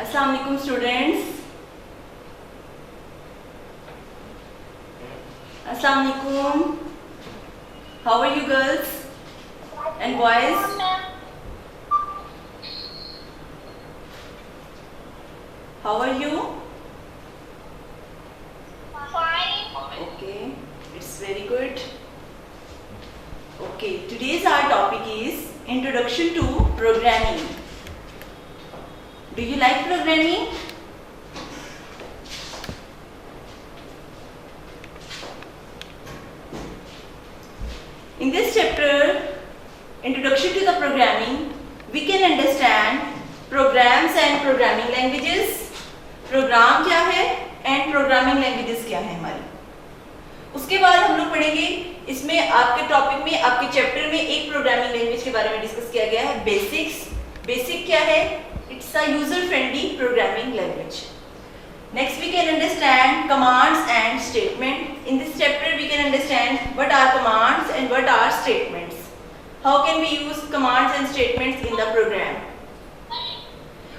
Assalamu alaikum students. Assalamu alaikum. How are you girls and boys? How are you? Fine. Okay, it's very good. Okay, today's our topic is Introduction to Programming. Do you like programming? In this chapter, Introduction to the Programming, we can understand programs and programming languages. Program क्या है and programming languages क्या है हमारी. उसके बाद हम लोग पढ़ेंगे इसमें आपके टॉपिक में आपके चैप्टर में एक प्रोग्रामिंग लैंग्वेज के बारे में डिस्कस किया गया है, बेसिक्स. बेसिक क्या है? It's a user friendly programming language. Next we can understand commands and statement. In this chapter we can understand what are commands and what are statements. How can we use commands and statements in the program.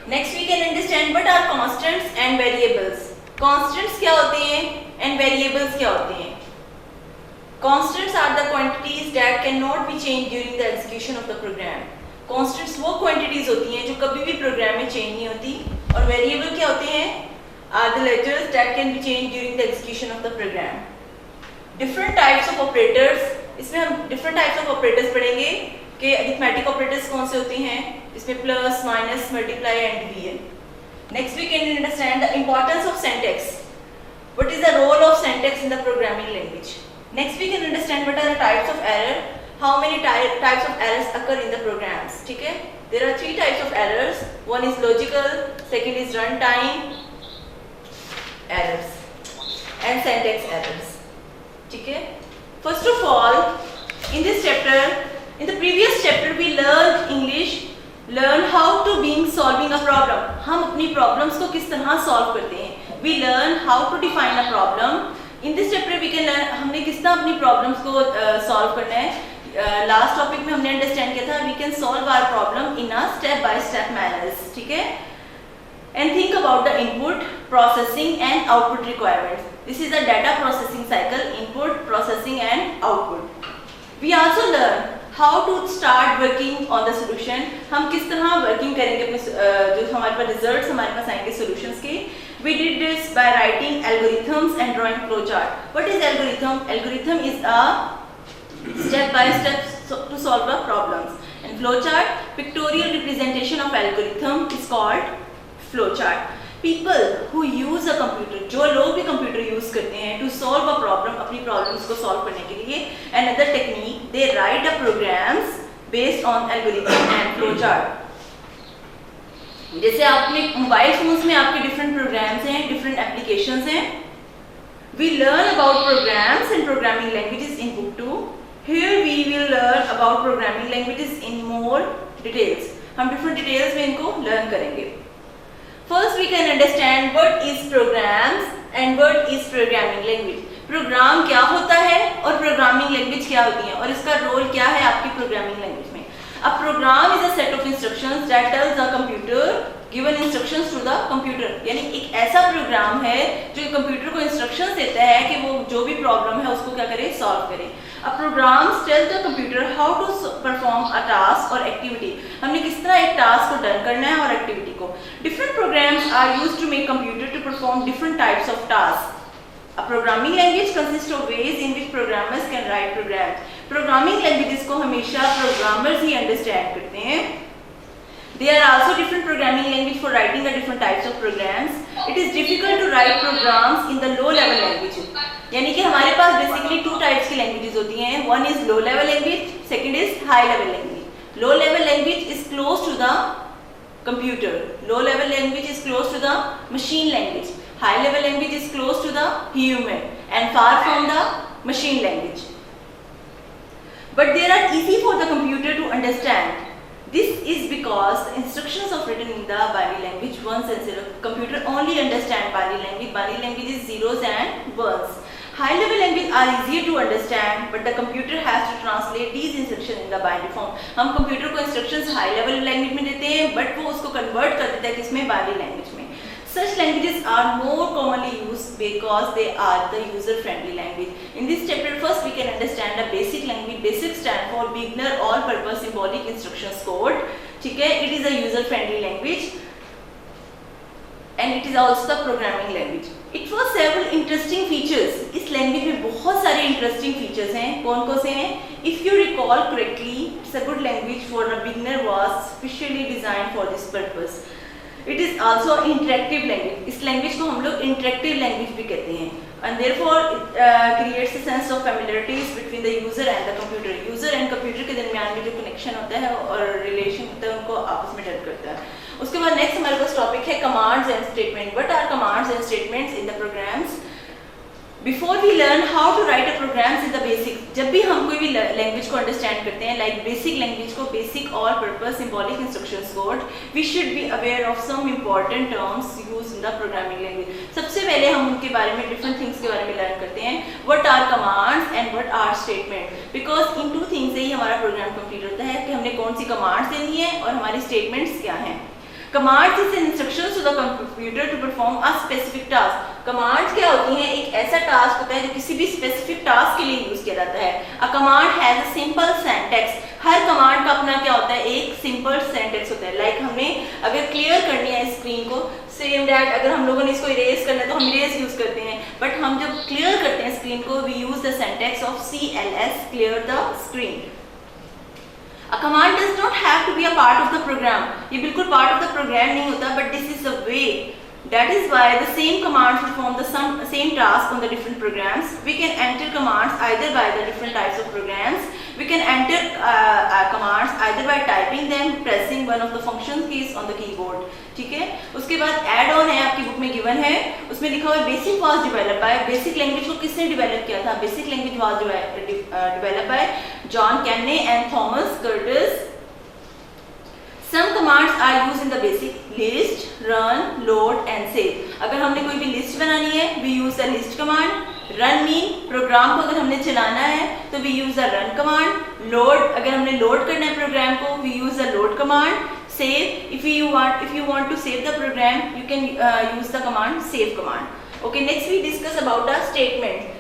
Next we can understand what are constants and variables. Constants क्या होते हैं and variables क्या होते हैं. Constants are the quantities that cannot be changed during the execution of the program. Constants वो quantities होती हैं जो कभी भी program में change नहीं होती. और variable क्या होते हैं? Are the letters that can be changed during the execution of the program. Different types of operators. इसमें हम different types of operators पढ़ेंगे कि arithmetic operators कौन से होती हैं. इसमें plus, minus, multiply and division. Next we can understand the importance of syntax. What is the role of syntax in the programming language. Next we can understand what are the types of error. How many types of errors occur in the programs. ठीक है? There are 3 types of errors. One is logical, second is runtime errors and syntax errors. ठीक है? First of all, in this chapter, in the previous chapter we learned English, learn how to being solving a problem. हम अपनी problems को किस तरह solve करते हैं. We learn how to define a problem. In this chapter we can learn हमने किस तरह अपनी problems को solve करना है. Last topic में हमने understand किया था we can solve our problem in a step by step manners. ठीक है? And think about the input, processing and output requirements. This is the data processing cycle, input, processing and output. We also learn how to start working on the solution. हम किस तरह working करेंगे अपने जो हमारे पास results हमारे पास आएंगे solutions के. We did this by writing algorithms and drawing flowchart. What is algorithm? Algorithm is a step by step to solve the problems. And flowchart, pictorial representation of algorithm is called flowchart. People who use a computer, जो लोग भी computer use करते हैं to solve a problem, अपनी problems को solve करने के लिए, another technique, they write the programs based on algorithm and flowchart. जैसे आपने मोबाइल फोन्स में आपके different programs हैं, different applications हैं. We learn about programs and programming languages in book 2. Here we will learn about programming languages in more details. हम different details में इनको learn करेंगे. First we can understand what is programs and what is programming language. Program क्या होता है और programming language क्या होती है और इसका रोल क्या है आपकी प्रोग्रामिंग लैंग्वेज में. A program is a set of instructions that tells the computer given instructions to the computer. यानी एक ऐसा प्रोग्राम है जो कंप्यूटर को इंस्ट्रक्शंस देता है कि वो जो भी प्रॉब्लम है उसको क्या करे, सॉल्व करे. A program tells the computer how to perform a task or activity. हमने किस तरह एक टास्क को डन करना है और एक्टिविटी को. Different programs are used to make computer to perform different types of tasks. A programming language consists of ways in which programmers can write programs. Programming languages को हमेशा programmers ही understand करते हैं. There are also different programming language for writing the different types of programs. It is difficult to write programs in the low level languages. यानी कि हमारे पास basically 2 types की languages होती हैं. One is low level language, second is high level language. Low level language is close to the computer. Low level language is close to the machine language. High level language is close to the human and far from the machine language. But they are easy for the computer to understand. This is because the instructions are written in the binary language 1s and 0s. Computer only understand binary language. Binary language is zeros and ones. High level language are easier to understand, but the computer has to translate these instructions in the binary form. हम computer को instructions high level language में देते हैं, but वो उसको convert कर देता है किसमें, binary language में. Such languages are more commonly used because they are the user-friendly language. In this chapter, first we can understand the basic language. Basic stand for beginner all-purpose symbolic instructions code. ठीक है, it is a user-friendly language. And it is also the programming language. It was several interesting features. इस language में बहुत सारे interesting features हैं. कौन कौन से हैं? If you recall correctly, it's a good language for a beginner was specially designed for this purpose. It is also interactive language. इस language को हम लोग interactive language भी कहते हैं. And therefore it creates a sense of familiarities between the user and the computer. User and computer के दरमियान में जो connection होता है और relation होता है उनको आपस में डर करता है. उसके बाद नेक्स्ट हमारे पास टॉपिक है commands and statement. What are commands and statements in the programs? Before we learn how to write a programs in the BASIC, जब भी हम कोई भी लैंग्वेज को अंडरस्टैंड करते हैं, लाइक बेसिक लैंग्वेज को, BASIC all purpose symbolic instructions code, we should be aware of some important terms used in the programming language. सबसे पहले हम उनके बारे में, डिफरेंट थिंग्स के बारे में लर्न करते हैं. What are commands and what are statement, because in two things से ही हमारा प्रोग्राम कंप्लीट होता है कि हमने कौन सी कमांड्स देनी है और हमारी स्टेटमेंट्स क्या हैं. Commands is instructions to the computer to perform a specific task. Commands क्या होती हैं? एक ऐसा टास्क होता है जो किसी भी स्पेसिफिक टास्क के लिए यूज किया जाता है. A command has a simple syntax. Her command का अपना क्या होता है? एक सिंपल सिंटैक्स होता है. लाइक हमने अगर क्लियर करनी है स्क्रीन को, सेम दैट अगर हम लोगों ने इसको इरेज करना है तो हम इरेज यूज करते हैं, बट हम जब क्लियर करते हैं स्क्रीन को, we use the syntax of CLS, clear the screen. A command does not have to be a part of the program. ये बिल्कुल part of the program नहीं होता, but this is the way. That is why the same commands perform the same task on the different programs. We can enter commands either by the different types of programs. We can enter commands either by typing them, pressing one of the function keys on the keyboard. ठीक है. उसके बाद add on है, आपकी book में given है, उसमें लिखा हुआ है BASIC was develop by. Basic language को किसने डेवलप किया था? Basic language was develop by John Kemeny and Thomas Kurtz. Some commands are used in the basic: list, run, load and save. अगर हमने कोई भी लिस्ट बनानी है, we use the list command. Run mean program को अगर हमने चलाना है तो we use the run command. Load अगर हमने लोड करना है प्रोग्राम को, we use the load command. Save if you want to save the program, you can use the command save command. Okay, next we discuss about the statement.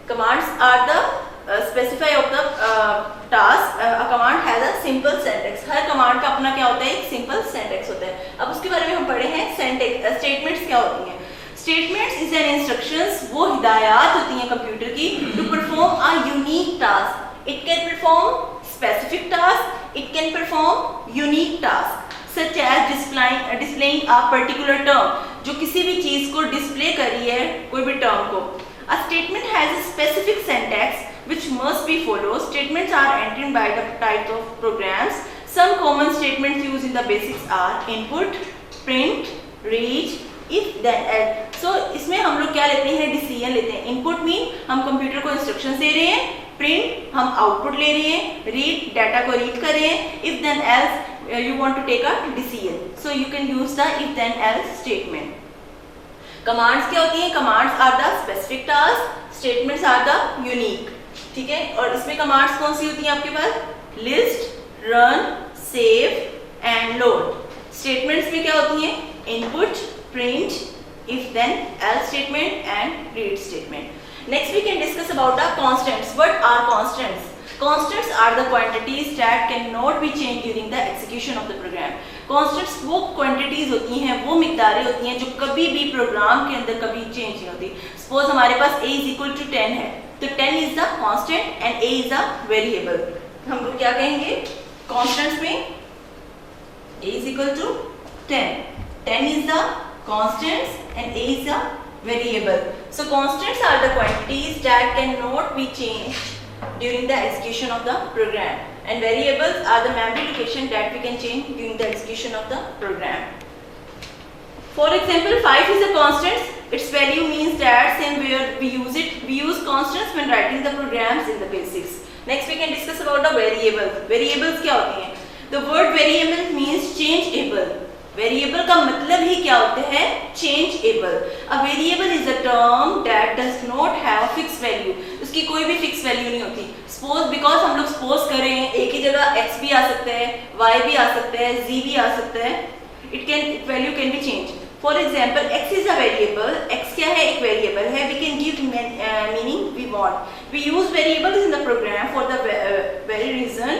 Commands are the specify of the task. A command has a simple syntax. Her command का अपना क्या होता है? एक simple syntax होता है. अब उसके बारे में हम पढ़े हैं. स्टेटमेंट्स क्या होती हैं? स्टेटमेंट्स इज एन इंस्ट्रक्शंस, वो हिदायत होती हैं कंप्यूटर की, to perform a unique task. It can perform specific task, it can perform unique task, such as displaying a particular term, जो किसी भी चीज को डिस्प्ले कर रही है, कोई भी टर्म को. A statement has a specific syntax which must be followed. Statements are entered by the type of programs. Some common statements used in the basics are input, print, read, if then else. So इसमें हम लोग क्या लेते हैं? Decision लेते हैं. Input mean हम computer को इंस्ट्रक्शंस दे रहे हैं, print हम आउटपुट ले रहे हैं, read डाटा को रीड कर रहे हैं, if then else you want to take a decision. So you can use the if then else statement. Commands क्या होती हैं? Commands are the specific task, statements are the unique. ठीक है. और इसमें कमांड्स कौन सी होती हैं आपके पास? List, run, save and load. Statements में क्या होती हैं? Input, print, if then else statement and read statement. Next we can discuss about the constants. What are constants? Constants are the quantities that cannot be changed during the execution of the program. Constants वो quantities होती हैं, वो मिकदारें होती हैं जो कभी भी programme के अंदर कभी चेंज नहीं होती. Suppose हमारे पास a is equal to 10 है, तो 10 is the constant and a is the variable. हम लोग क्या कहेंगे constants में? a is equal to 10. 10 is the constants and a is the variable. So constants are the quantities that cannot be changed during the execution of the program, and variables are the memory location that we can change during the execution of the program. For example, 5 is a constant. Its value means that same where we use constants when writing the programs in the basics. Next we can discuss about the variables. Variables क्या होती हैं? The word variable means changeable. Variable का मतलब ही क्या होता है? Changeable. A variable is a term that does not have fix value. उसकी कोई भी फिक्स वैल्यू नहीं होती। सपोज बिकॉज हम लोग सपोज कर रहे हैं एक ही जगह x भी आ सकता है, y भी आ सकता है, z भी आ सकता है। Value can be change. For example x is a variable. x क्या है? एक वेरिएबल है। We can give meaning we want. We use variables in the program for the very reason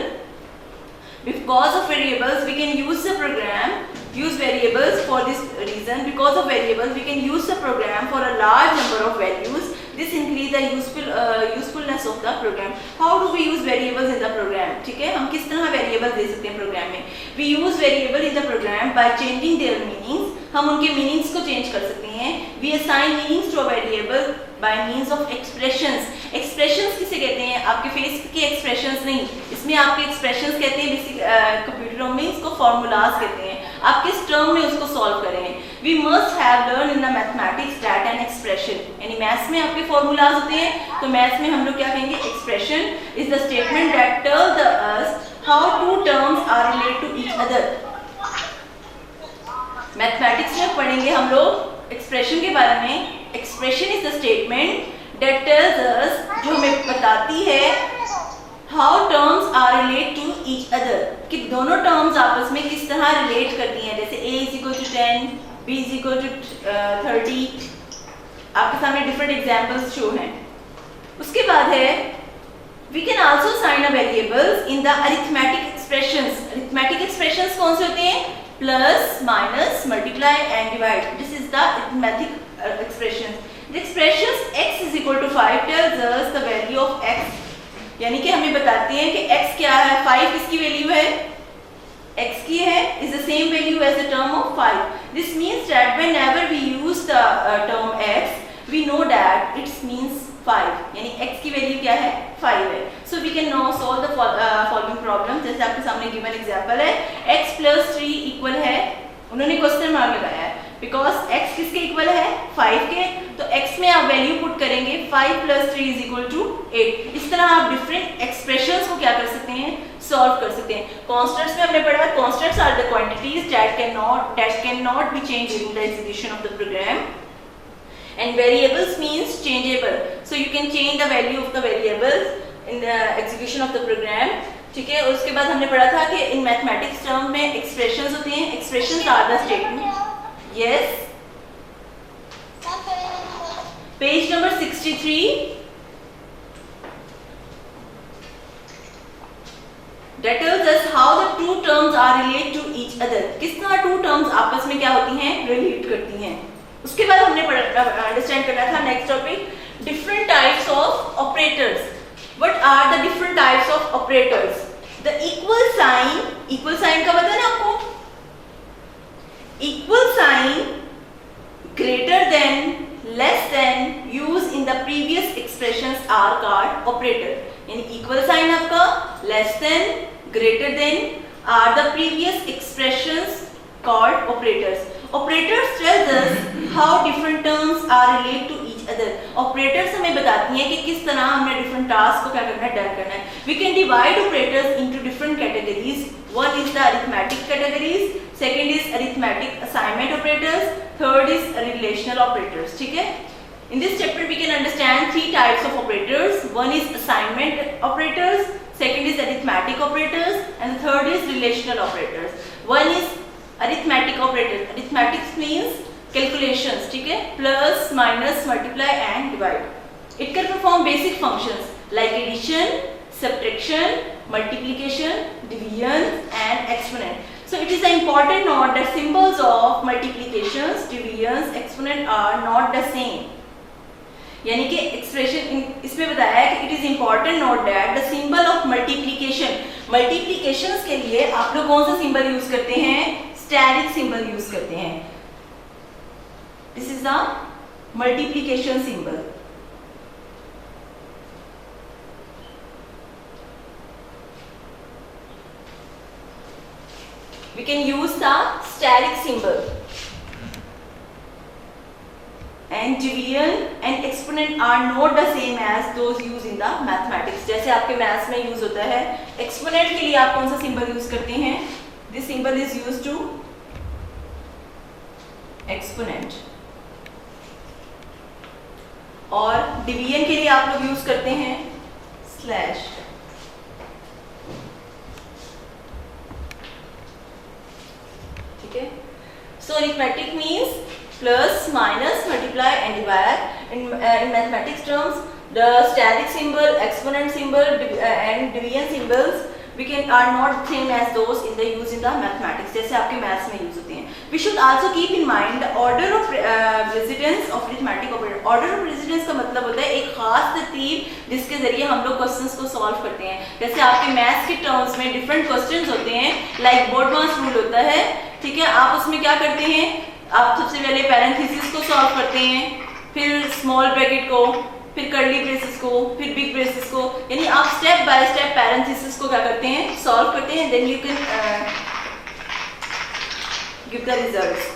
because of variables we can use the program use variables for this reason. Because of variables we can use the program for a large number of values. This increase the usefulness of the program. How do we use variables in the program? ठीक है, हम किस तरह variable दे सकते हैं programme में? We use variable in the program by changing their meanings. हम उनके मीनिंग्स को चेंज कर सकते हैं. We assign meanings to a variable by means of expressions. Expressions किसे कहते हैं? आपके फेस के एक्सप्रेशंस नहीं, इसमें आपके एक्सप्रेशंस कहते हैं। बेसिक कंप्यूटरों में इसको फॉर्मूलाज कहते हैं। आप किस टर्म में उसको सॉल्व करें? We must have learned in the mathematics that an expression, यानी मैथ्स में आपके फॉर्मूलाज होते हैं, तो मैथ्स में हम लोग क्या कहेंगे? Expression is the statement that tells us how two terms are related to each other. Mathematics में पढ़ेंगे हम लोग एक्सप्रेशन के बारे में। Expression is the statement that tells us, जो हमें बताती है how terms are relate to each other, कि दोनों टर्म्स आपस में किस तरह रिलेट करती हैं। जैसे a is equal to 10, b is equal to 30। आपके सामने डिफरेंट एग्जांपल्स शो हैं। उसके बाद है we can also sign a variables in the arithmetic expressions. Arithmetic expressions कौन से होते हैं? Plus, minus, multiply and divide. This is the arithmetic expressions. The expressions x is equal to 5 tells us the value of x, यानी कि हमें बताती है कि x क्या है। 5 किसकी वैल्यू है? x की है। is the same value as the term of 5. This means that whenever we use the term x, we know that it means 5, यानी x की वैल्यू क्या है? 5 है। So we can now solve the following problem. जैसे आपके सामने given example है, x plus 3 equal है, उन्होंने क्वेश्चन मार्क लगाया है बिकॉज x किसके इक्वल है? 5 के। तो x में आप वैल्यू पुट करेंगे 5 प्लस 3 इज इक्वल टू 8। इस तरह आप डिफरेंट एक्सप्रेशंस को क्या कर सकते हैं? सॉल्व कर सकते हैं। कॉन्स्टेंट्स में हमने पढ़ा, constants are the quantities that can not be change during the execution of the program, and variables means changeable, so you can change the value of the variables in the execution of the program. ठीक है, उसके बाद हमने पढ़ा था कि इन mathematics term में एक्सप्रेशंस होते हैं। Expressions are the statement. Yes. Page number 63. That tells us how the two terms are related to each other. किस तरह two terms आपस में क्या होती हैं? Relate करती हैं। उसके बाद हमने अंडरस्टैंड करना था next topic, different types of operators. What are the different types of operators? The equal sign का पता है ना आपको? Equal sign, greater than, less than used in the previous expressions are called operator. यानी equal sign आपका, less than, greater than are the previous expressions called operators. Operators tells us how different terms are related to each other. Operators हमें बताती हैं कि किस तरह हमें different tasks को क्या करना है, डन करना है. We can divide operators into different categories. One is the arithmetic categories, second is arithmetic assignment operators, third is relational operators. ठीक है? In this chapter we can understand three types of operators. One is assignment operators, second is arithmetic operators, and the third is relational operators. One is arithmetic operators. Arithmetic means calculations. ठीक है? Plus, minus, multiply and divide. It can perform basic functions like addition, subtraction, multiplication, division and exponent. So it is an important note that symbols of multiplications, divisions, exponent are not the same. यानी कि expression इसमें बताया है कि it is important note that the symbol of multiplications के लिए आप लोग कौन सा सिंबल यूज करते हैं? स्टेरिक सिंबल यूज करते हैं. This is the multiplication symbol. We can use the steric symbol. And division and exponent are not the same as those used in the mathematics. जैसे आपके मैथ्स में use होता है. Exponent के लिए आप कौन सा सिंबल यूज करते हैं? This symbol is used to exponent. और डिवीजन के लिए आप लोग यूज करते हैं स्लैश। ठीक है, so arithmetic means plus, minus, multiply and divide. In mathematics terms, the static symbol, exponent symbol and division symbols are not same as those in the use in the mathematics, जैसे आपके maths में use होते हैं. We should also keep in mind the order of precedence of arithmetic operator. Order of precedence का मतलब होता है एक खास तरतीब जिसके जरिए हम लोग क्वेश्चंस को सॉल्व करते हैं. जैसे आपके मैथ्स के टर्म्स में डिफरेंट क्वेश्चंस होते हैं, लाइक बोर्डमास रूल होता है. ठीक है, आप उसमें क्या करते हैं, आप सबसे पहले पैरेंथेसिस को सॉल्व करते हैं, फिर स्मॉल ब्रैकेट को, फिर कर्ली ब्रेसेस को, फिर बिग ब्रेसेस को, यानी आप स्टेप बाय स्टेप पैरेंथेसिस को क्या करते हैं, सॉल्व करते हैं. Then you can give the results.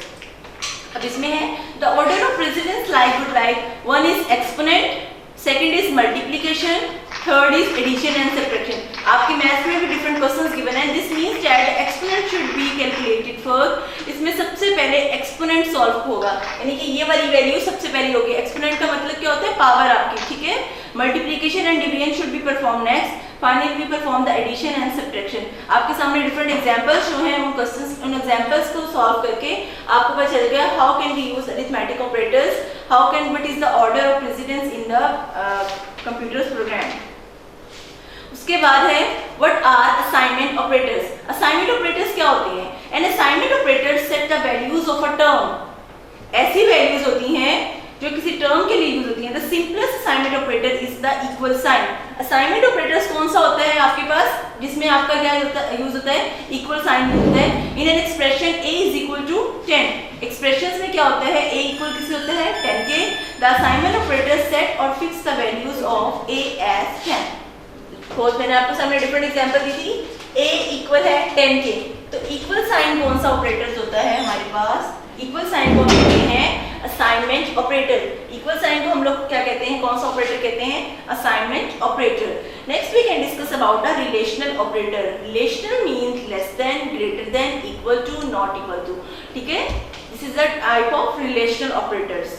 अब इसमें है the order of precedence like one is exponent, second is multiplication, third is addition and subtraction. आपके मैथ्स में भी डिफरेंट क्वेश्चंस गिवन है. This means that exponent should be calculated first. इसमें सबसे पहले एक्सपोनेंट सॉल्व होगा, यानी कि ये वाली वैल्यू सबसे पहले होगी. एक्सपोनेंट का मतलब क्या होता है, पावर आपकी. ठीक है, multiplication and division should be perform next. Finally we perform the addition and subtraction. आपके सामने डिफरेंट एग्जांपल्स जो हैं, उन क्वेश्चंस, उन एग्जांपल्स को सॉल्व करके आपको पता चल गया how can we use arithmetic operators, how can, what is the order of precedence in the computers program. उसके बाद है what are assignment operators. Assignment operators क्या होते हैं? An assignment operator set the values of a term. ऐसी values होती हैं जो किसी टर्म के लिए यूज होती हैं. The simplest assignment operator is the equal sign. Assignment operators कौन सा होता है आपके पास, जिसमें आपका क्या यूज होता है, इक्वल साइन यूज होता है. In an expression a is equal to 10. Expressions में क्या होता है, a इक्वल किसे होता है, 10 के. द असाइनमेंट ऑपरेटर सेट और fix the values of a as 10. खोज मैंने आपको सामने डिफरेंट एग्जांपल दी थी. a इक्वल है 10 के, तो इक्वल साइन कौन सा ऑपरेटर्स होता है हमारे पास, इक्वल साइन को कहते हैं असाइनमेंट ऑपरेटर. इक्वल साइन को हम लोग क्या कहते हैं, कौन सा ऑपरेटर कहते हैं, assignment operator. Next we can discuss about the relational operator. Relational means less than, greater than, equal to, not equal to. ठीक है, this is the type of relational operators.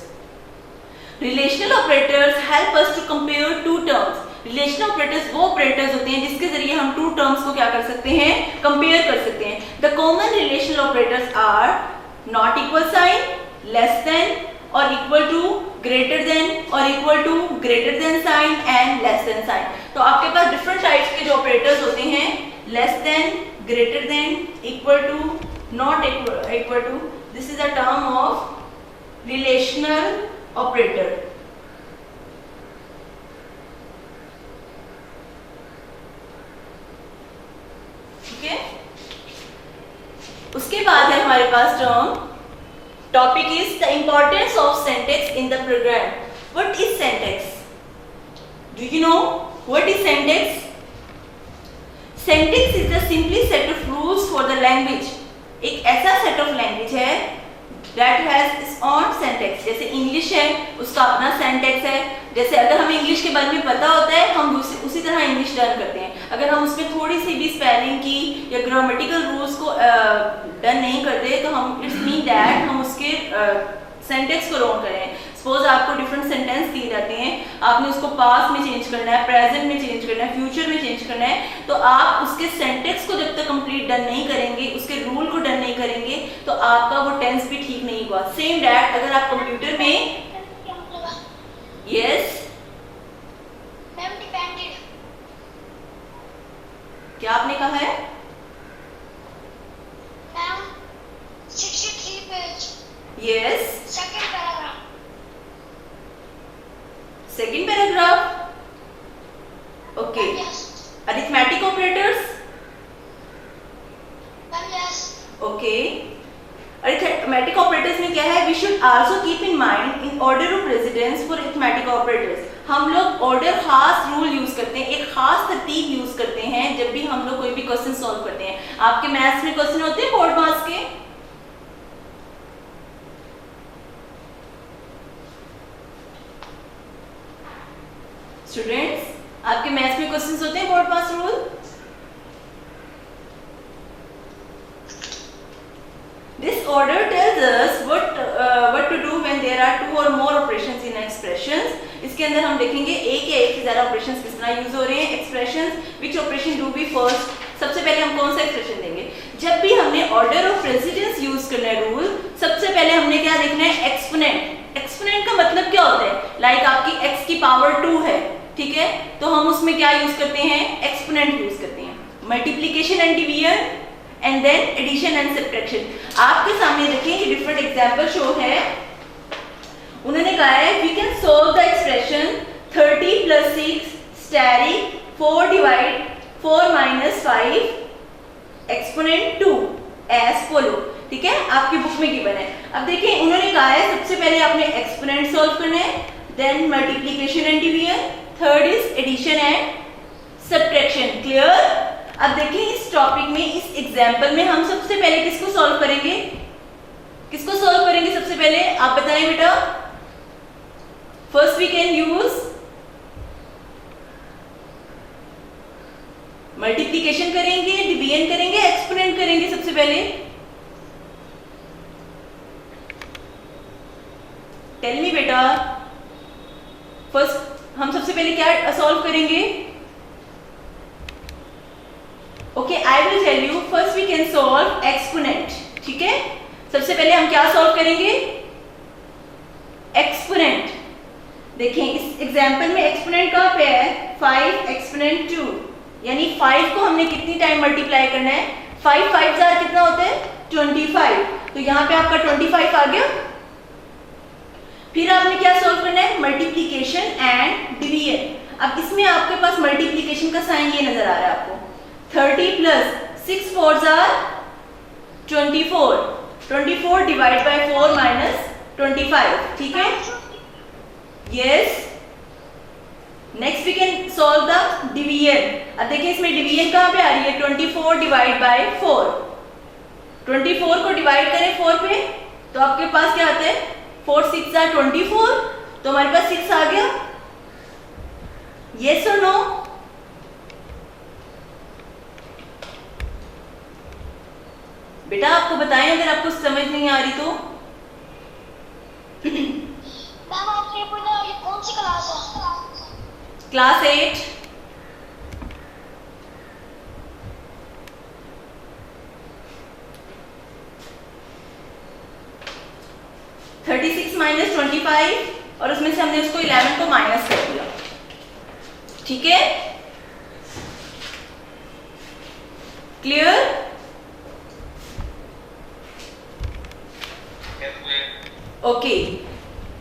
Relational operators help us to compare two terms. Relational operators वो operators होते हैं जिसके जरिए हम to terms को क्या कर सकते हैं, कंपेयर कर सकते हैं. The common relational operators are not equal sign, less than और इक्वल टू, ग्रेटर देन और equal to, greater than sign and less than sign. तो आपके पास डिफरेंट टाइप्स के जो ऑपरेटर्स होते हैं, less than, greater than, equal to, not equal to. This is a term of relational operator. ठीक है, उसके बाद है हमारे पास term, topic is the importance of syntax in the program. What is syntax? Do you know what is syntax? Syntax is the simply set of rules for the language. एक ऐसा set of language है that has its own syntax. जैसे English है, उसका अपना syntax है. जैसे अगर हमें इंग्लिश के बारे में पता होता है, हम उसी तरह इंग्लिश लर्न करते हैं. अगर हम उसमें थोड़ी सी भी स्पेलिंग की या ग्रामेटिकल रूल्स को डन नहीं करते, तो हम, इट्स मीन दैट हम उसके सिंटैक्स को रॉन्ग करें. सपोज आपको डिफरेंट सेंटेंस दिए जाते हैं, आपने उसको पास्ट में चेंज करना है, प्रेजेंट में चेंज करना है, फ्यूचर में चेंज करना है, तो आप उसके सेंटेंस को जब तक कंप्लीट डन नहीं करेंगे, उसके रूल को डन नहीं करेंगे, तो आपका वो टेंस भी ठीक नहीं हुआ. सेम दैट अगर आप कंप्यूटर में, यस, क्या आपने कहा है? 63 page. Yes, second paragraph. Second paragraph. Okay, arithmetic operators. Okay, arithmetic operators में क्या है, we should also keep in mind in order of precedence for arithmetic operators. हम लोग ऑर्डर, खास रूल यूज करते हैं, एक खास तरतीब यूज करते हैं जब भी हम लोग कोई भी क्वेश्चन सॉल्व करते हैं. आपके मैथ्स में क्वेश्चन होते हैं बोर्ड मार्क्स के, स्टूडेंट्स, आपके मैथ्स में क्वेश्चंस होते हैं board pass rule. This order tells us what what to do when there are two or more operations in expressions. इसके अंदर हम देखेंगे एक या एक से ज़्यादा operations किस तरह यूज हो रहे हैं. expressions, which operation do we first. सबसे पहले हम कौन सा एक्सप्रेशन देंगे. जब भी हमने ऑर्डर ऑफ प्रेसिडेंस यूज करना है रूल, सबसे पहले हमने क्या देखना है, एक्सपोनेंट. एक्सपोनेंट का मतलब क्या होता है, लाइक आपकी x की पावर 2 है, ठीक है, तो हम उसमें क्या यूज करते हैं, एक्सपोनेंट यूज करते हैं. Multiplication and division and then addition and subtraction. आपके सामने देखिए ये डिफरेंट एग्जांपल शो है. उन्होंने कहा है we can solve the expression 30 + 6 asterisk 4 divide 4 - 5 exponent 2 as follow. ठीक है, आपकी बुक में गिवन है. अब देखिए उन्होंने कहा है सबसे पहले आपने एक्सपोनेंट सॉल्व करना है, then multiplication and division, third is addition and subtraction. Clear. अब देखिए इस टॉपिक में, इस एग्जांपल में हम सबसे पहले किसको सॉल्व करेंगे, किसको सॉल्व करेंगे सबसे पहले आप बताएं बेटा. First we can use multiplication करेंगे, डिवीजन करेंगे, एक्सपोनेंट करेंगे. सबसे पहले टेल मी बेटा, फर्स्ट हम सबसे पहले क्या सॉल्व करेंगे. Okay, I will tell you. First we can solve exponent. ठीक है, सबसे पहले हम क्या सॉल्व करेंगे, एक्सपोनेंट. देखें इस एग्जांपल में एक्सपोनेंट कहां पे है, 5 एक्सपोनेंट 2, यानी 5 को हमने कितनी टाइम मल्टीप्लाई करना है, 5 5 जार कितना होता है 25. तो यहाँ पे आपका 25 आ गया. फिर आपने क्या सॉल्व करना है, मल्टीप्लिकेशन एंड डिवीजन. अब इसमें आपके पास मल्टीप्लिकेशन का साइन ये नजर आ रहा है आपको, 30 + 6 4 जार 24, 24 डिवाइड बाय 4 - 25. ठीक है, yes. Next we can solve the division. अब देखिए इसमें डिवीजन कहां पे आ रही है, 24 डिवाइड बाय 4. 24 को डिवाइड करें 4 पे तो आपके पास क्या आता है, 4 6 are 24, तो हमारे पास 6 आ गया. यस और नो. बेटा आपको बताएं अगर आपको समझ नहीं आ रही तो. मैम आप ये बोला ये कौन सी क्लास है, क्लास 8. -25 और उसमें से हमने उसको 11 को माइनस कर दिया. ठीक है, clear. Okay,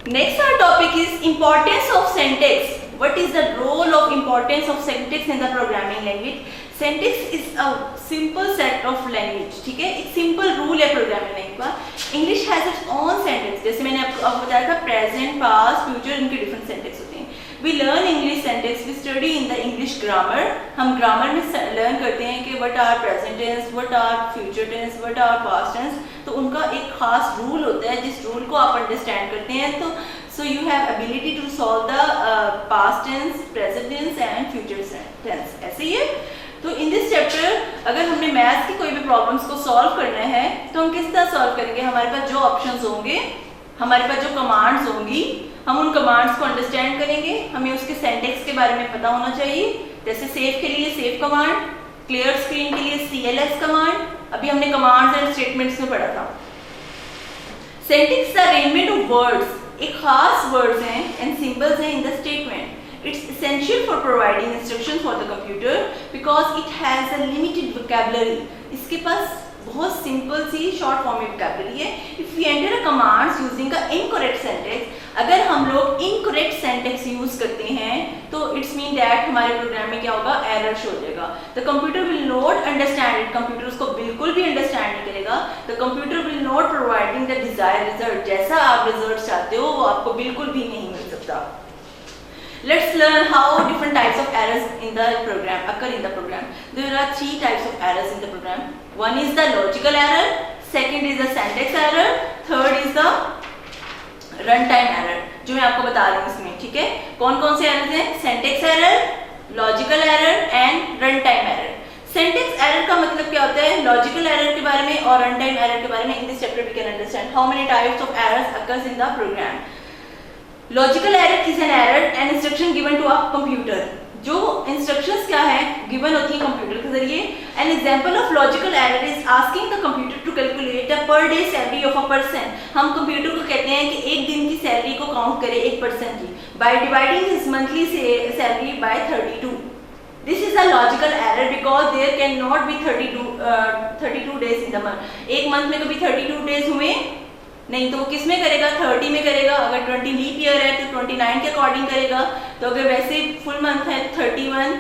next our topic is importance of syntax. What is the role of importance of syntax in the programming language? Syntax is a simple set of language. ठीक है, एक सिंपल रूल है programming language का. English has its own syntax. जैसे मैंने आपको बताया था प्रेजेंट, पास्ट, फ्यूचर, इनके डिफरेंट सेंटेक्स होते हैं. We learn English syntax, we study in the English grammar. हम ग्रामर में लर्न करते हैं कि what are present tense, what are future tense, what are past tense. तो उनका एक खास रूल होता है, जिस रूल को आप अंडरस्टैंड करते हैं तो so you have ability to solve the past tense, present tense and future tense. ऐसे ही है. तो इन दिस चैप्टर अगर हमने मैथ्स की कोई भी प्रॉब्लम्स को सॉल्व करना है तो हम किस तरह सॉल्व करेंगे. हमारे पास जो ऑप्शंस होंगे, हमारे पास जो कमांड्स होंगी, हम उन कमांड्स को अंडरस्टैंड करेंगे. हमें उसके सिंटैक्स के बारे में पता होना चाहिए. जैसे सेव के लिए सेव कमांड, क्लियर स्क्रीन के लिए CLS कमांड. अभी हमने कमांड्स एंड स्टेटमेंट्स में पढ़ा था. सिंटैक्स अरेंजमेंट ऑफ वर्ड्स, एक खास वर्ड्स हैं एंड सिंबल्स हैं in the statement. It's essential for providing instructions for the computer because it has a limited vocabulary. इसके पास बहुत सिंपल सी शॉर्ट फॉर्म में vocabulary है. If we enter a commands using a incorrect syntax, अगर हम लोग incorrect syntax use करते हैं तो it's mean that हमारे प्रोग्राम में क्या होगा, एरर शो हो जाएगा. The computer will not understand it. Computer उसको बिल्कुल भी अंडरस्टैंड नहीं करेगा. The computer will not providing the desired result. जैसा आप रिजल्ट चाहते हो वो आपको बिल्कुल भी नहीं मिल सकता. Let's learn how different types of errors in the program occur in the program. There are 3 types of errors in the program. One is the logical error, second is the syntax error, third is the runtime error. जो मैं आपको बता रही हूँ इसमें. ठीक है, कौन कौन से errors हैं, syntax error, logical error and runtime error. Syntax error का मतलब क्या होता है, लॉजिकल एरर के बारे में और रन टाइम एरर के बारे में. In this chapter we can understand how many types of errors occurs in the program. Logical error is an error an instruction given to a computer. जो instructions क्या है गिवन होती है computer के जरिए. An example of logical error is asking the computer to calculate the per day salary of a person. हम computer को कहते हैं कि एक दिन की सैलरी को काउंट करे एक पर्सन की by dividing his monthly salary by 32. This is a logical error because there cannot be 32 days in the month. एक मंथ में कभी 32 डेज हुए नहीं, तो वो किस में करेगा, 30 में करेगा. अगर 20 लीप ईयर है तो 29 के अकॉर्डिंग करेगा. तो अगर वैसे फुल मंथ है 31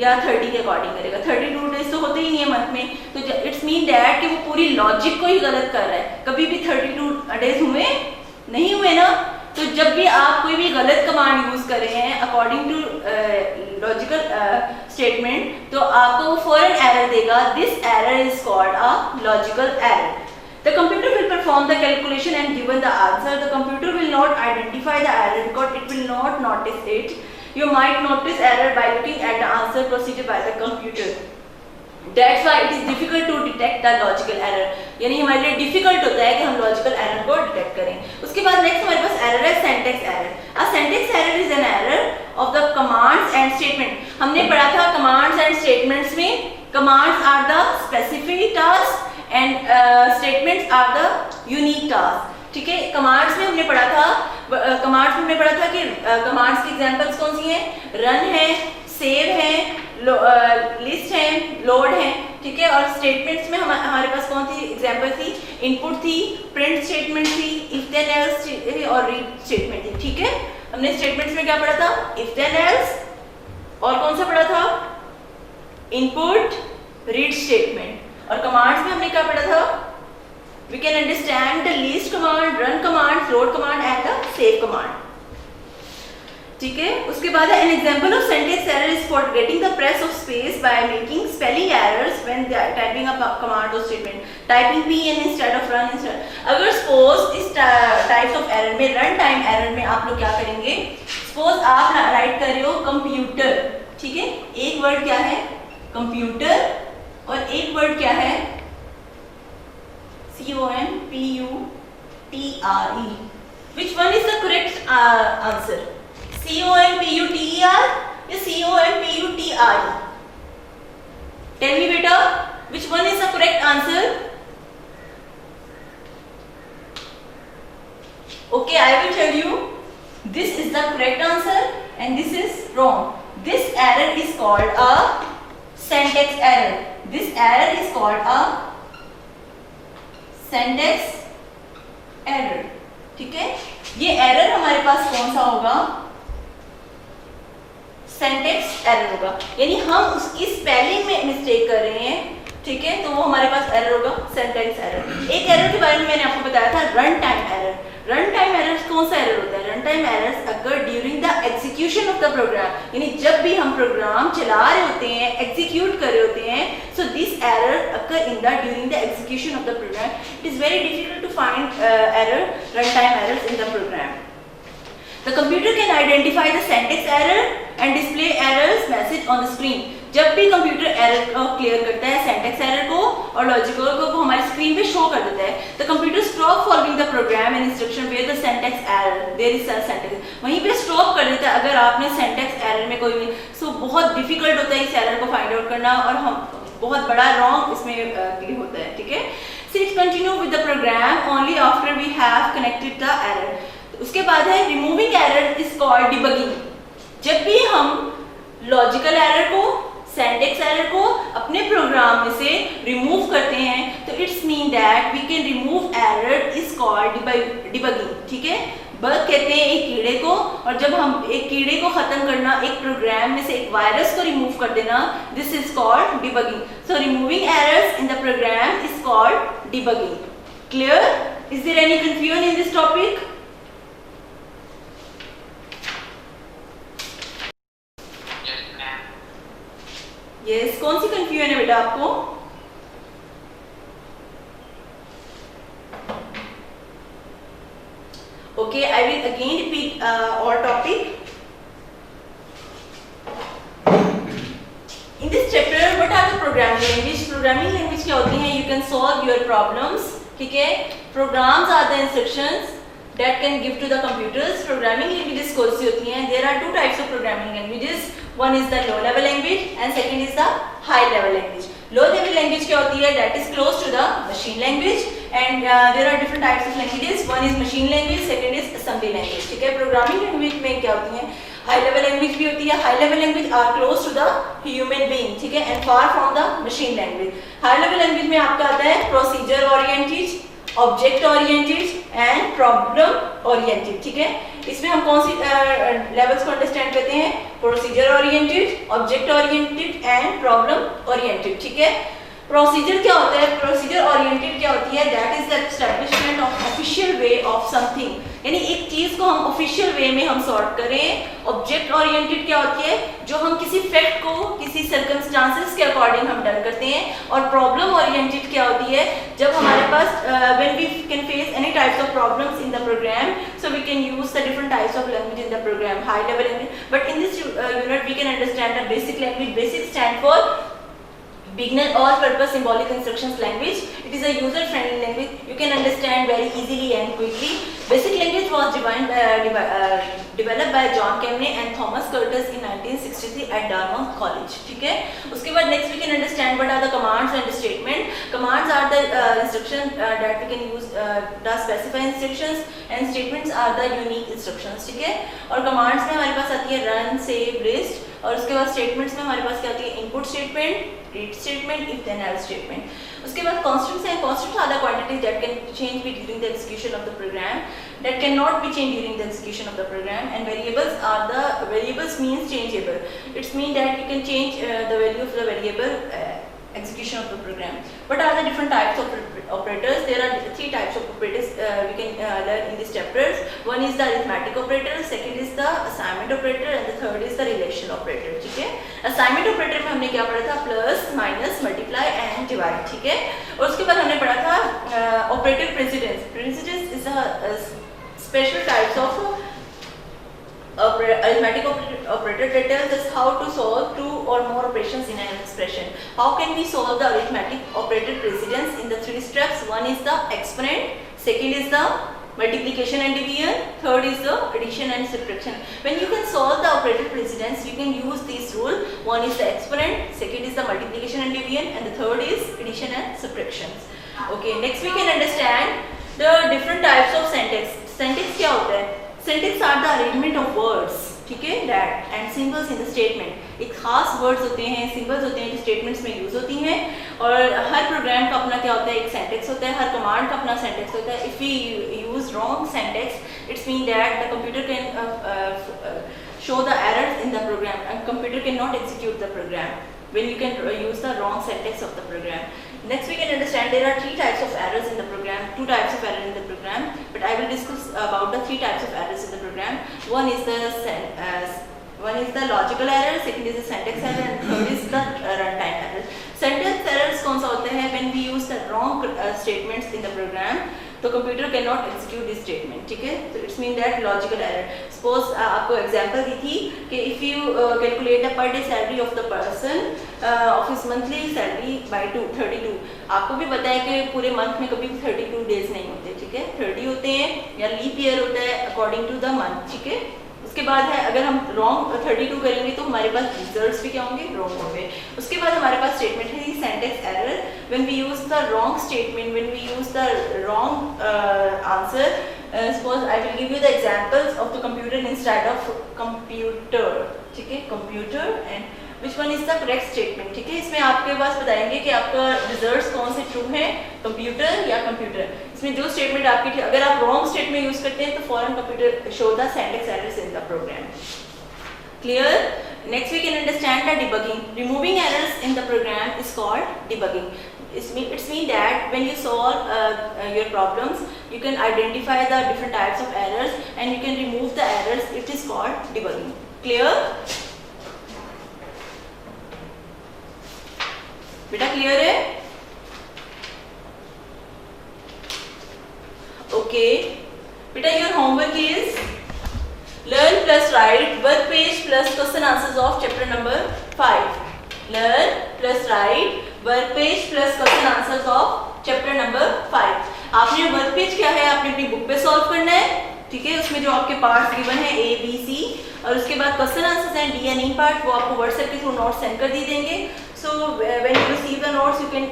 या 30 के अकॉर्डिंग करेगा. 32 डेज तो होते ही नहीं है मंथ में. तो इट्स मीन डैट कि वो पूरी लॉजिक को ही गलत कर रहा है. कभी भी 32 डेज हुए नहीं हुए ना. तो जब भी आप कोई भी गलत कमांड यूज कर रहे हैं अकॉर्डिंग टू लॉजिकल स्टेटमेंट, तो आपको वो फौरन एरर देगा. This error is called a logical error. The computer will perform the calculation and given the answer. The computer will not identify the error because it will not notice it. You might notice error by looking at the answer proceeded by the computer. That's why it is difficult to detect the logical error. यानी हमारे लिए difficult होता है कि हम logical error को detect करें. उसके बाद next हमारे पास error है syntax error. A syntax error is an error of the commands and statement. हमने पढ़ा था commands and statements में commands are the specific tasks and statements are the unique tasks. ठीक है, कमांड्स में हमने पढ़ा था कि कमांड्स की एग्जांपल्स कौन सी हैं, रन है, सेव है, लिस्ट है, लोड है. ठीक है, और स्टेटमेंट्स में हमारे पास कौन सी एग्जांपल थी, इनपुट थी, प्रिंट स्टेटमेंट थी, इफ देन एल्स और रीड स्टेटमेंट थी. ठीक है, हमने स्टेटमेंट्स में क्या पढ़ा था, इफ देन एल्स, और कौन सा पढ़ा था, इनपुट, रीड स्टेटमेंट. और कमांड्स में हमने क्या पढ़ा था, we can understand the list command, run command, load command and the save command. ठीक है, उसके बाद an example of syntax error is forgetting the press of space by making spelling errors when typing a command और statement. Typing P N instead of run instead. अगर suppose इस types of error में, run time error में आप लोग क्या करेंगे, suppose आप राइट कर रहे हो कंप्यूटर. ठीक है, एक वर्ड क्या है कंप्यूटर और एक वर्ड क्या है COMPUTER. Which one is the correct answer? COMPUTER या COMPUTER? Tell me beta, which one is the correct answer? Okay, I will tell you. This is the correct answer and this is wrong. This error is called a syntax error. This error is called a syntax error. ठीक है, ये error हमारे पास कौन सा होगा, syntax error होगा. यानी हम उसकी स्पेलिंग में मिस्टेक कर रहे हैं. ठीक है, तो वो हमारे पास एरर होगा सिंटैक्स एरर. एक एरर के बारे में मैंने आपको बताया था, run time error. Run time errors कौन सा एरर होता है, run time errors occur during the execution of the program. यानी जब भी हम प्रोग्राम चला रहे होते हैं, एग्जीक्यूट कर रहे होते हैं, so this error occur in the during the execution of the program. It is very difficult to find error, run time errors in the program. The computer can identify the syntax error and display errors message on the screen. जब भी computer error को clear करता है, syntax error को और logical को, वो हमारी स्क्रीन पे शो कर देता है. The computer stop following the program and instruction where the syntax error there is a syntax. वहीं पे स्टॉप कर देता है अगर आपने सिंटैक्स एरर में कोई. सो बहुत डिफिकल्ट होता है इस एरर को फाइंड आउट करना और हम बहुत बड़ा रॉन्ग इसमें क्लियर होता है. ठीक है, so it continue with the program only after we have connected the error. उसके बाद है removing error is called debugging. जब भी हम लॉजिकल एरर को, सिंटैक्स एरर को अपने प्रोग्राम में से रिमूव करते हैं, तो it's mean that we can remove error is called debugging. ठीक है, बग कहते हैं एक कीड़े को, और जब हम एक कीड़े को खत्म करना, एक प्रोग्राम में से एक वायरस को रिमूव कर देना, this is called debugging. So removing errors in the program is called debugging. Clear? Is there any confusion in this topic? Yes, कौन सी कंफ्यूजन है बेटा आपको? Okay, I will again repeat our topic. In this chapter, what are the programming language क्या होती है? You can solve your problems, ठीक है। Programs are the instructions that can give to the computers. Programming languages कौन सी होती हैं? There are two types of programming languages. One is the low level language and second is the high level language. Low level language क्या होती है? That is close to the machine language and there are different types of languages. One is machine language, second is assembly language, ठीक है। Programming language में क्या होती हैं? High level language भी होती है। High level language are close to the human being, ठीक है, and far from the machine language. High level language में आपका आता है procedure oriented, object oriented and problem oriented, ठीक है। इसमें हम कौन सी लेवल्स को अंडरस्टैंड करते हैं? Procedure oriented, object oriented and problem oriented, ठीक है। प्रोसीजर क्या होता है? प्रोसीजर ओरिएंटेड क्या होती है? That is the establishment of official way of something, यानी एक चीज को हम ऑफिशियल वे में हम सॉर्ट करें। ऑब्जेक्ट ओरिएंटेड क्या होती है? जो हम किसी फैक्ट को किसी सर्कमस्टांसेस के अकॉर्डिंग हम डन करते हैं। और प्रॉब्लम ओरिएंटेड क्या होती है? जब हमारे पास when we can face any types of problems in the program, so we can use the different types of language in the program, high level language. But in this unit we can understand the basic language. Basic stand for beginner all purpose symbolic instructions language. It is a user friendly language, you can understand very easily and quickly. Basic language was developed by John Kemney and Thomas Curtis in 1963 at Dartmouth College, ठीक है। उसके बाद next we can understand what are the commands and statement. Commands are the instructions that we can use the specify instructions and statements are the unique instructions, ठीक है। और commands में हमारे पास आती है run, save, list, और उसके बाद statements में हमारे पास क्या आती है? input statement, read statement, if then else statement. उसके बाद constants हैं। constants are the quantities that can change during the execution of the program, that cannot be changed during the execution of the program, and variables means changeable. It's mean that you can change the value of the variable execution of the program. What are the different types of operators? There are three types of operators we can learn in these chapters. One is the arithmetic operator, second is the assignment operator and the third is the relational operator, ठीक है। assignment operator में हमने क्या पढ़ा था? Plus, minus, multiply and divide, ठीक है। और उसके बाद हमने पढ़ा था operator precedence. Precedence is a special types of arithmetic operator that tells us how to solve two or more operations in an expression. How can we solve the arithmetic operator precedence in the three steps? One is the exponent, second is the multiplication and division, third is the addition and subtraction. When you can solve the operator precedence, you can use this rule. One is the exponent, second is the multiplication and division, and the third is addition and subtraction. Okay, next we can understand the different types of syntax. Syntax क्या होता है? Syntax are the arrangement of words, ठीक है, that and symbols in the statement. एक खास words होते हैं, symbols होते हैं जो statements में use होती हैं। और हर program का अपना क्या होता है? एक syntax होता है, हर command का अपना syntax होता है। If we use wrong syntax, it's mean that the computer can show the errors in the program and computer cannot execute the program when you can use the wrong syntax of the program. Next we can understand there are three types of errors in the program, two types of error in the program, but I will discuss about the three types of errors in the program. One is the logical error, second is the syntax error, and third is the runtime error. Syntax errors कौन सा होता है? When we use the wrong statements in the program, तो computer cannot execute this statement, ठीक है। So it's mean that logical error. Suppose आपको example दी थी कि if you calculate the per day salary of the person of his monthly salary by 32, आपको भी पता है कि पूरे मंथ में कभी भी 32 डेज नहीं होते, ठीक है, 30 होते हैं या लीप ईयर होता है अकॉर्डिंग टू द मंथ, ठीक है। उसके बाद है अगर हम रॉन्ग 32 करेंगे तो हमारे पास रिजल्ट्स भी क्या होंगे? रॉन्ग होंगे। उसके बाद हमारे पास स्टेटमेंट है syntax error. When we use the wrong statement, when we use the wrong answer, suppose I will give you the examples of the computer instead of computer, ठीक है, computer and which one is the correct statement, ठीक है। इसमें आपके पास बताएंगे कि आपका results कौन से ट्रू है, कंप्यूटर या कंप्यूटर। इसमें जो स्टेटमेंट आपकी, अगर आप रॉन्ग स्टेटमेंट यूज करते हैं तो फॉरन computer show the syntax errors in the program. Clear? Next we can understand the debugging. Removing errors in the program is called debugging. It's mean that when you solve your problems, you can identify the different types of errors and you can remove the errors. It is called debugging. Clear? बेटा clear है? Okay बेटा, your homework is learn plus right work page plus question answers of chapter number 5. Learn plus right work page plus question answers of chapter number 5। आपने work page क्या है, आपने अपनी book पे solve करना है, ठीक है। उसमें जो आपके पार्ट्स गिवन है A, B, C, और उसके बाद question answers and D and E part वो आपको व्हाट्सएप के थ्रू नोट्स सेंड कर दी देंगे। So when you receive the notes you can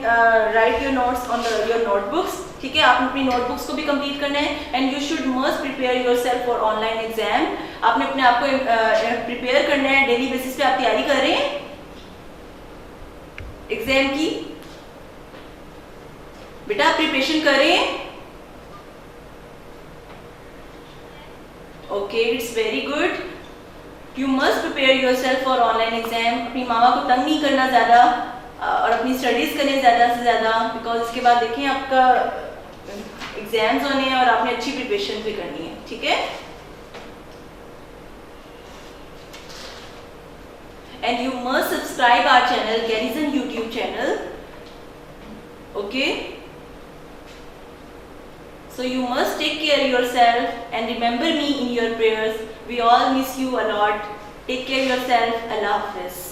write your notes on your notebooks, ठीक है। आपने अपनी नोटबुक्स को भी कंप्लीट करना है and you should must prepare yourself for online exam. आपने अपने आप को प्रिपेयर करना है, डेली बेसिस पे आप तैयारी कर रहे हैं एग्जाम की, बेटा प्रिपरेशन कर रहे हैं। Okay, it's very good. You must prepare yourself for online exam. अपनी मामा को तंग नहीं करना ज़्यादा और अपनी स्टडीज़ करें ज़्यादा से ज़्यादा, बिकॉज इसके बाद देखें आपका एग्जाम्स होने हैं और आपने अच्छी प्रिपरेशन भी करनी है, ठीक है। And you must subscribe our channel Garrison YouTube channel, okay. So you must take care of yourself and remember me in your prayers. We all miss you a lot. Take care of yourself. Allah Hafiz.